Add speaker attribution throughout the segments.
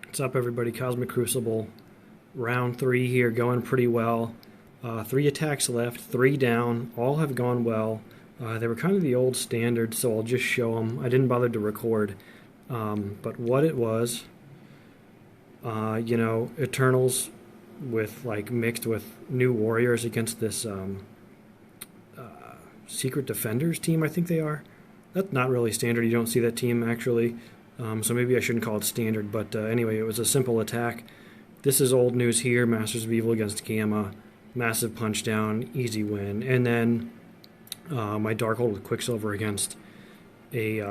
Speaker 1: What's up, everybody? Cosmic Crucible, round 3 here, going pretty well. 3 attacks left, 3 down, all have gone well. They were kind of the old standard, so I'll just show them. I didn't bother to record, but what it was, Eternals with mixed with New Warriors against this Secret Defenders team, I think they are. That's not really standard. You don't see that team actually. So maybe I shouldn't call it standard, but anyway, it was a simple attack. This is old news here, Masters of Evil against Gamma, massive punch down, easy win. And then my Darkhold with Quicksilver against a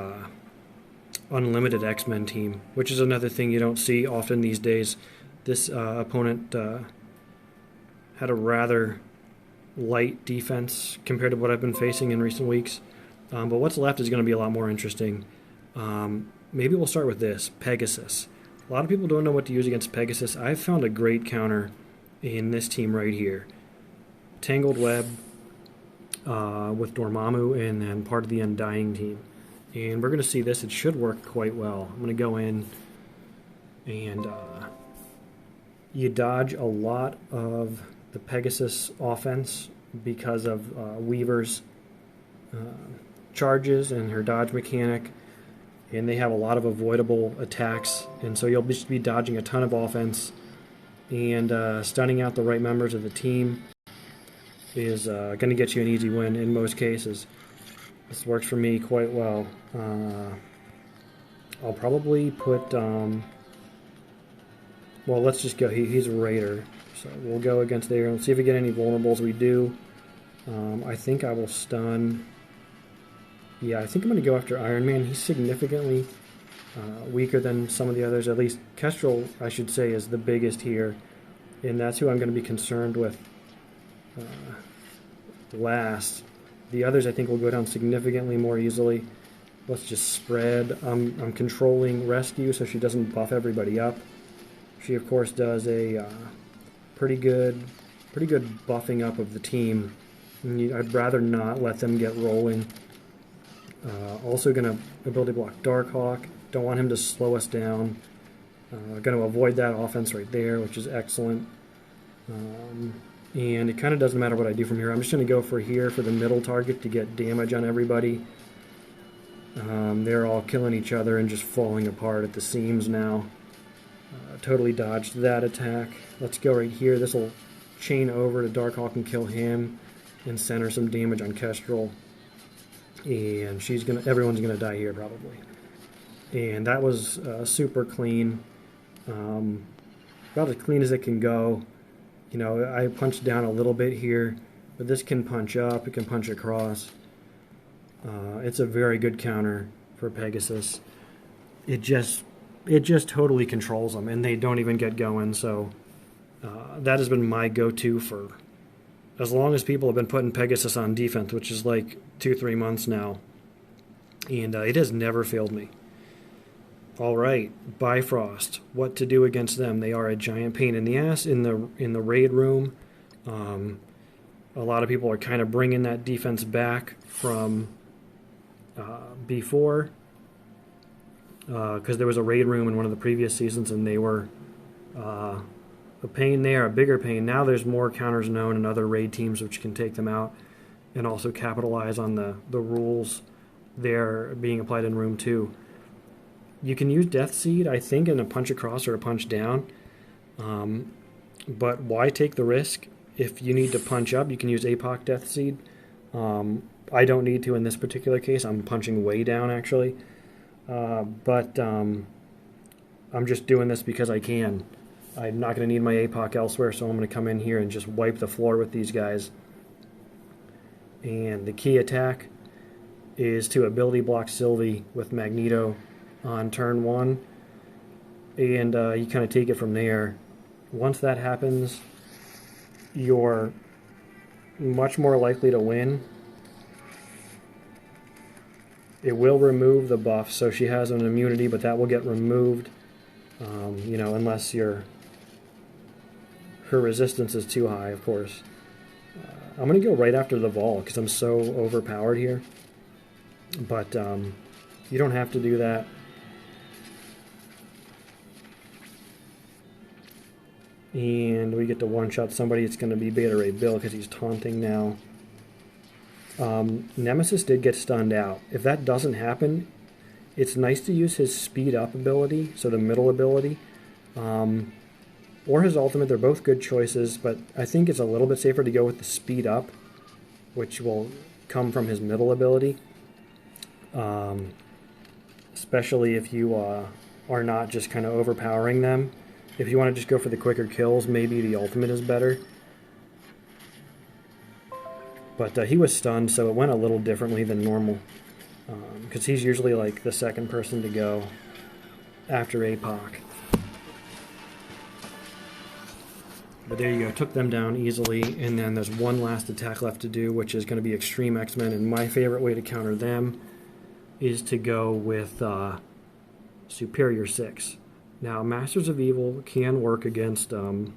Speaker 1: unlimited X-Men team, which is another thing you don't see often these days. This opponent had a rather light defense compared to what I've been facing in recent weeks. But what's left is going to be a lot more interesting. Maybe we'll start with this, P.E.G.A.S.U.S. A lot of people don't know what to use against P.E.G.A.S.U.S. I've found a great counter in this team right here. Tangled Web with Dormammu and then part of the Undying team. And we're going to see this. It should work quite well. I'm going to go in and you dodge a lot of the P.E.G.A.S.U.S. offense because of Weaver's charges and her dodge mechanic. And they have a lot of avoidable attacks, and so you'll just be dodging a ton of offense, and stunning out the right members of the team is going to get you an easy win in most cases. This works for me quite well. I'll probably put, well, let's just go, he's a Raider, so we'll go against there. Let's see if we get any vulnerables. We do. I think I will stun. Yeah, I think I'm going to go after Iron Man. He's significantly weaker than some of the others. At least Kestrel, I should say, is the biggest here. And that's who I'm going to be concerned with last. The others, I think, will go down significantly more easily. Let's just spread. I'm controlling Rescue so she doesn't buff everybody up. She, of course, does a pretty good buffing up of the team. And I'd rather not let them get rolling. Also going to ability block Darkhawk. Don't want him to slow us down. Going to avoid that offense right there, which is excellent. And it kind of doesn't matter what I do from here. I'm just going to go for here for the middle target to get damage on everybody. They're all killing each other and just falling apart at the seams now. Totally dodged that attack. Let's go right here. This will chain over to Darkhawk and kill him and center some damage on Kestrel. And everyone's gonna die here probably. And that was super clean, about as clean as it can go. You know, I punched down a little bit here, but this can punch up, it can punch across. It's a very good counter for P.E.G.A.S.U.S. It just totally controls them, and they don't even get going. So that has been my go-to for as long as people have been putting P.E.G.A.S.U.S. on defense, which is like 2-3 months now. And it has never failed me. All right, Bifrost. What to do against them? They are a giant pain in the ass in the raid room. A lot of people are kind of bringing that defense back from before. Because there was a raid room in one of the previous seasons, and they were a pain there, a bigger pain. Now there's more counters known and other raid teams which can take them out and also capitalize on the rules there being applied in room 2. You can use Death Seed, I think, in a punch across or a punch down. But why take the risk? If you need to punch up, you can use APOC Death Seed. I don't need to in this particular case. I'm punching way down, actually. But I'm just doing this because I can. I'm not going to need my APOC elsewhere, so I'm going to come in here and just wipe the floor with these guys. And the key attack is to ability block Sylvie with Magneto on turn 1. And you kind of take it from there. Once that happens, you're much more likely to win. It will remove the buff, so she has an immunity, but that will get removed, unless her resistance is too high, of course. I'm going to go right after the Vol because I'm so overpowered here. But you don't have to do that. And we get to one-shot somebody. It's going to be Beta Ray Bill because he's taunting now. Nemesis did get stunned out. If that doesn't happen, it's nice to use his speed up ability, so the middle ability, or his ultimate. They're both good choices, but I think it's a little bit safer to go with the speed up, which will come from his middle ability, especially if you are not just kind of overpowering them. If you want to just go for the quicker kills, maybe the ultimate is better. But he was stunned, so it went a little differently than normal. Because he's usually like the second person to go after A.P.E.G.A.S.U. But there you go, took them down easily, and then there's one last attack left to do, which is going to be Xtreme X-Men, and my favorite way to counter them is to go with Superior 6. Now, Masters of Evil can work against the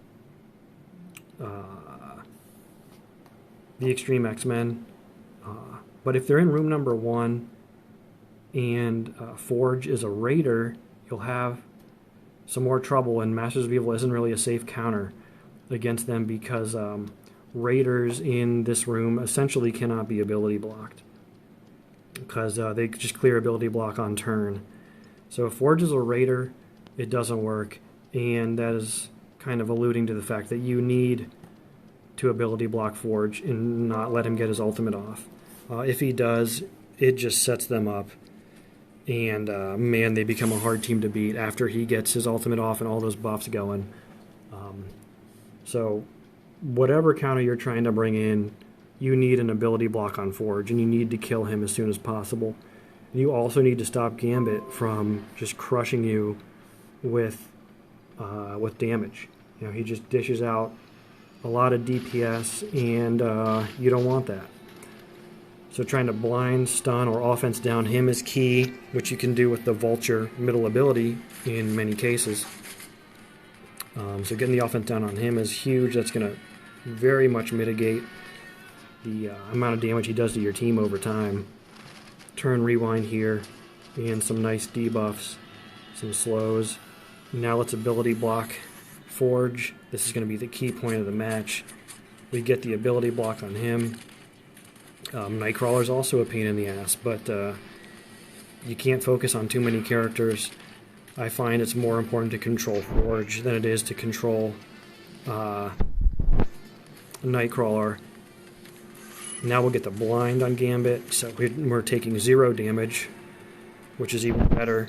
Speaker 1: Xtreme X-Men, but if they're in room number 1 and Forge is a Raider, you'll have some more trouble, and Masters of Evil isn't really a safe counter against them because Raiders in this room essentially cannot be ability blocked because they just clear ability block on turn. So if Forge is a Raider, it doesn't work, and that is kind of alluding to the fact that you need to ability block Forge and not let him get his ultimate off. If he does, it just sets them up, and man, they become a hard team to beat after he gets his ultimate off and all those buffs going. So whatever counter you're trying to bring in, you need an ability block on Forge, and you need to kill him as soon as possible. You also need to stop Gambit from just crushing you with damage. You know, he just dishes out a lot of DPS, and you don't want that. So trying to blind, stun, or offense down him is key, which you can do with the Vulture middle ability in many cases. So getting the offense down on him is huge. That's going to very much mitigate the amount of damage he does to your team over time. Turn rewind here, and some nice debuffs, some slows. Now let's ability block Forge. This is going to be the key point of the match. We get the ability block on him. Nightcrawler's also a pain in the ass, but you can't focus on too many characters. I find it's more important to control Forge than it is to control Nightcrawler. Now we'll get the blind on Gambit, so we're taking 0 damage, which is even better.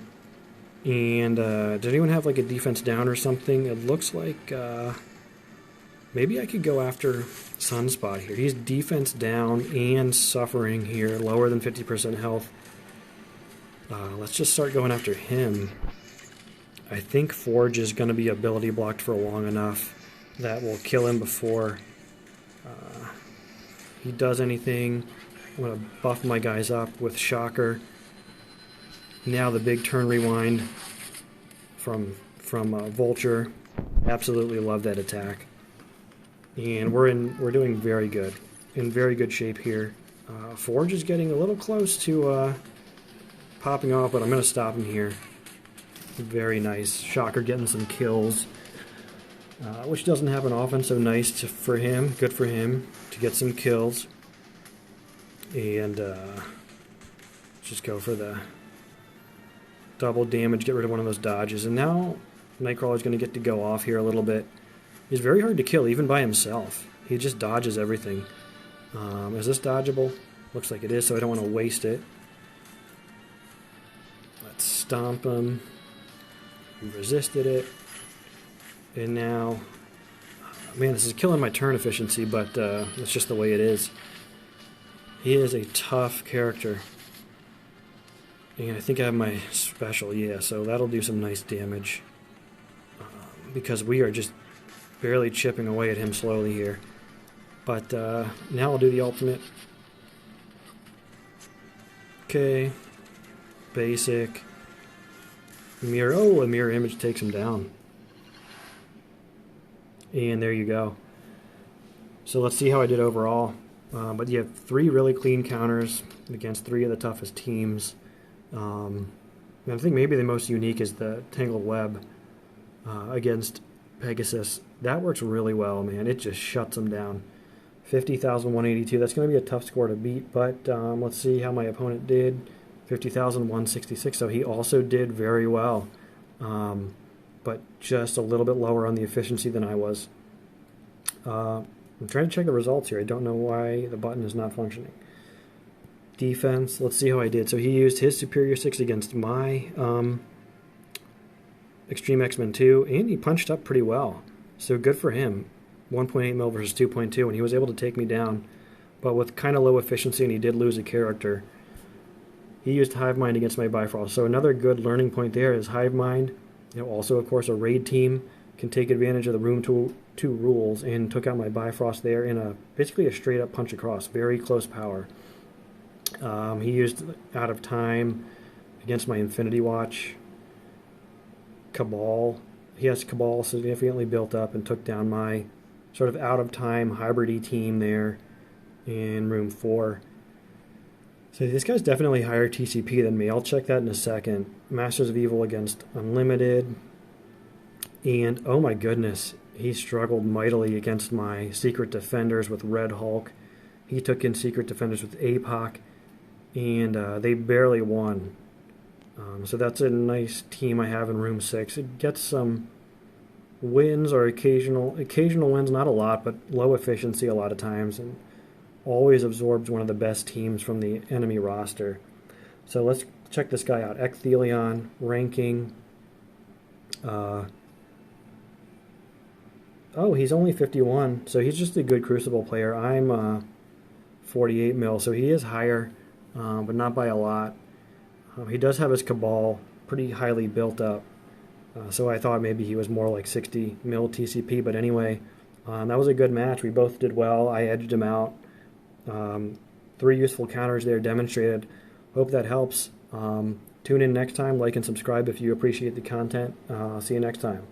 Speaker 1: And did anyone have like a defense down or something? It looks like maybe I could go after Sunspot here. He's defense down and suffering here, lower than 50% health. Let's just start going after him. I think Forge is going to be ability blocked for long enough that will kill him before he does anything. I'm going to buff my guys up with Shocker. Now the big turn rewind from Vulture. Absolutely love that attack. And we're doing very good. In very good shape here. Forge is getting a little close to popping off, but I'm going to stop him here. Very nice. Shocker getting some kills, which doesn't happen often, so nice for him. Good for him to get some kills. And just go for the double damage, get rid of one of those dodges. And now Nightcrawler's going to get to go off here a little bit. He's very hard to kill, even by himself. He just dodges everything. Is this dodgeable? Looks like it is, so I don't want to waste it. Let's stomp him. We resisted it. And now, man, this is killing my turn efficiency, but it's just the way it is. He is a tough character. And I think I have my special, yeah, so that'll do some nice damage. Because we are just barely chipping away at him slowly here. But now I'll do the ultimate. Okay. Basic. Mirror. Oh, a mirror image takes him down. And there you go. So let's see how I did overall. But you have 3 really clean counters against 3 of the toughest teams. And I think maybe the most unique is the Tangled Web against Pegasus. That works really well, man. It just shuts them down. 50,182. That's going to be a tough score to beat, but let's see how my opponent did. 50,166. So he also did very well, but just a little bit lower on the efficiency than I was. I'm trying to check the results here. I don't know why the button is not functioning. Defense. Let's see how I did. So he used his Superior 6 against my Xtreme X-Men 2, and he punched up pretty well. So good for him. 1.8 mil versus 2.2, and he was able to take me down, but with kind of low efficiency, and he did lose a character. He used Hive Mind against my Bifrost. So another good learning point there is Hive Mind. Also, of course, a raid team can take advantage of the Room 2 rules, and took out my Bifrost there in basically a straight-up punch across. Very close power. He used Out of Time against my Infinity Watch. Cabal. He has Cabal significantly built up and took down my sort of out-of-time hybrid-y team there in Room 4. So this guy's definitely higher TCP than me. I'll check that in a second. Masters of Evil against Unlimited. And, oh my goodness, he struggled mightily against my Secret Defenders with Red Hulk. He took in Secret Defenders with APOC, and they barely won. So that's a nice team I have in Room 6. It gets some wins or occasional wins, not a lot, but low efficiency a lot of times, and always absorbs one of the best teams from the enemy roster. So let's check this guy out. Ecthelion, ranking. Oh, he's only 51, so he's just a good Crucible player. I'm 48 mil, so he is higher, but not by a lot. He does have his Cabal pretty highly built up. So I thought maybe he was more like 60 mil TCP, but anyway, that was a good match. We both did well. I edged him out. 3 useful counters there demonstrated. Hope that helps. Tune in next time. Like and subscribe if you appreciate the content. See you next time.